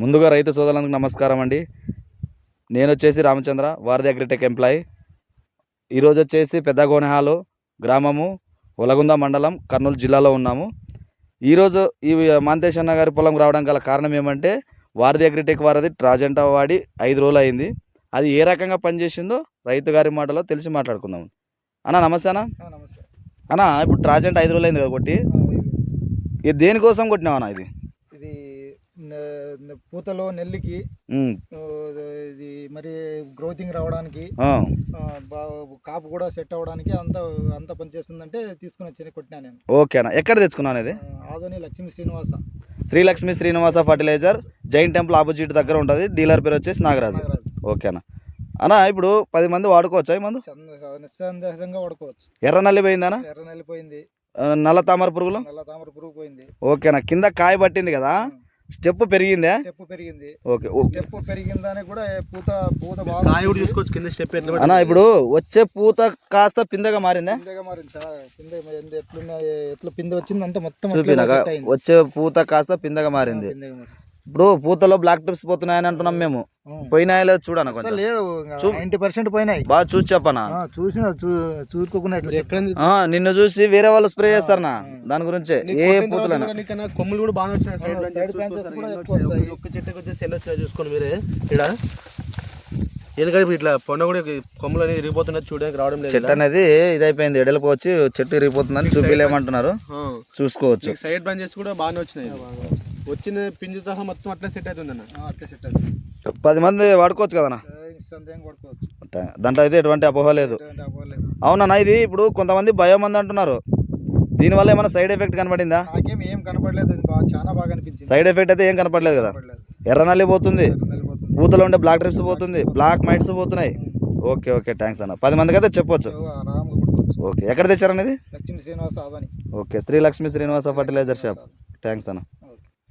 ముందుగా రైతు సోదరులకు నమస్కారం అండి. నేను వచ్చేసి రామచంద్ర, వారధి అగ్రిటెక్ ఎంప్లాయీ. ఈరోజు వచ్చేసి పెద్దగోనెహాలు గ్రామము, ఒలగుంద మండలం, కర్నూలు జిల్లాలో ఉన్నాము. ఈరోజు ఈ మాంతేష్ అన్న గారి పొలం రావడం గల కారణం ఏమంటే, వారధి అగ్రిటెక్ వారధి ట్రాజెంటా వాడి 5 రోజులు అయింది. అది ఏ రకంగా పనిచేసిందో రైతు గారి మాటలో తెలిసి మాట్లాడుకుందాం. అన్న నమస్తే అన్న. నమస్తే అన్న, ఇప్పుడు ట్రాజెంటా 5 రోజులు అయింది కదా కొట్టి, ఇది దేనికోసం కొట్టినావు అన్న? ఇది పూతలో నెల్లికి ఇది మరి గ్రోతింగ్ రావడానికి కాపు కూడా సెట్ అవ్వడానికి అంత పనిచేస్తుందంటే తీసుకుని వచ్చి కొట్టినా నేను. ఓకే అన్న, ఎక్కడ తెచ్చుకున్నాను? ఇది Adoni Lakshmi Srinivasa, Srilakshmi Srinivasa fertilizer, Jain temple opposite దగ్గర ఉంటుంది. డీలర్ పేరు వచ్చేసి నాగరాజు. ఓకే అన్న. అన్న, ఇప్పుడు 10 మంది వాడుకోవచ్చా ఈ మందు? నిస్సందేహంగా వాడుకోవచ్చు. ఎర్ర నల్లి పోయిందనా? ఎర్ర నల్లి పోయింది. నల్ల తామర పురుగులు? నల్ల తామర పురుగు పోయింది. ఓకేనా. కింద కాయ పట్టింది కదా, స్టెప్ పెరిగిందా? స్టెప్ పెరిగింది. ఓకే, స్టెప్ పెరిగిందని కూడా పూత బాగా కాయ కూడా చూసుకోవచ్చు. కింద స్టెప్ అన్న, ఇప్పుడు వచ్చే పూత కాస్త పిందగా మారిందా? పిందగా మారింది. ఎట్లా పిందె వచ్చింది అంత మొత్తం చూపినాక వచ్చే పూత కాస్త పిందగా మారింది. ఇప్పుడు పూతలో బ్లాక్ ట్రిప్స్ పోతున్నాయని అంటున్నాం మేము. పోయినాయో లేదు చూడను. లేదు, 90% పోయినాయి. బాగా చూసి చెప్పనా? నిన్ను చూసి వేరే వాళ్ళు స్ప్రే చేస్తారనా? దాని గురించి ఏ పూతలైనా కొమ్ములు కూడా బాగా వచ్చినాయి. ఒక్క చెట్టుకి వచ్చేసి ఎన్ని వచ్చినాయి చూసుకోండి మీరే. ఇక్కడ ఎందుకంటే ఇట్లా పొండ కూడా కొమ్ములు అనేది ఇరిగిపోతున్నది, చూడడానికి రావడం లేదు. చెట్టు అనేది ఇదైపోయింది, ఎడలకు వచ్చి చెట్టు ఇరిగిపోతుందని చూపిలేమంటున్నారు. చూసుకోవచ్చు. సైడ్ బ్రాంచెస్ కూడా బాగానే వచ్చినాయి. వచ్చిన పింజు సహా మొత్తం అట్లా సెట్ అవుతుంది. అట్లా సెట్ అవుతుంది. 10 మంది వాడుకోవచ్చు కదన్నా? వాడుకోవచ్చు. దాంట్లో అయితే ఎటువంటి అపోహ లేదు. అవునన్నా, ఇది ఇప్పుడు కొంతమంది బయోమంది అంటున్నారు. దీనివల్ల ఏమైనా సైడ్ ఎఫెక్ట్ కనపడిందా? నాకేం ఏం కనపడలేదు. చాలా బాగా అనిపించింది. సైడ్ ఎఫెక్ట్ అయితే ఏం కనపడలేదు కదా? ఎర్ర నల్లి పోతుంది, పూతలో ఉండే బ్లాక్ ట్రిప్స్ పోతుంది, బ్లాక్ మైట్స్ పోతున్నాయి. ఓకే ఓకే, థ్యాంక్స్ అన్న. 10 మందికి అయితే చెప్పొచ్చు. ఓకే, ఎక్కడ తెచ్చారనేది? లక్ష్మీ శ్రీనివాస ఆదాని. Okay, Srilakshmi Srinivasa fertiliser shop. Thanks అన్న.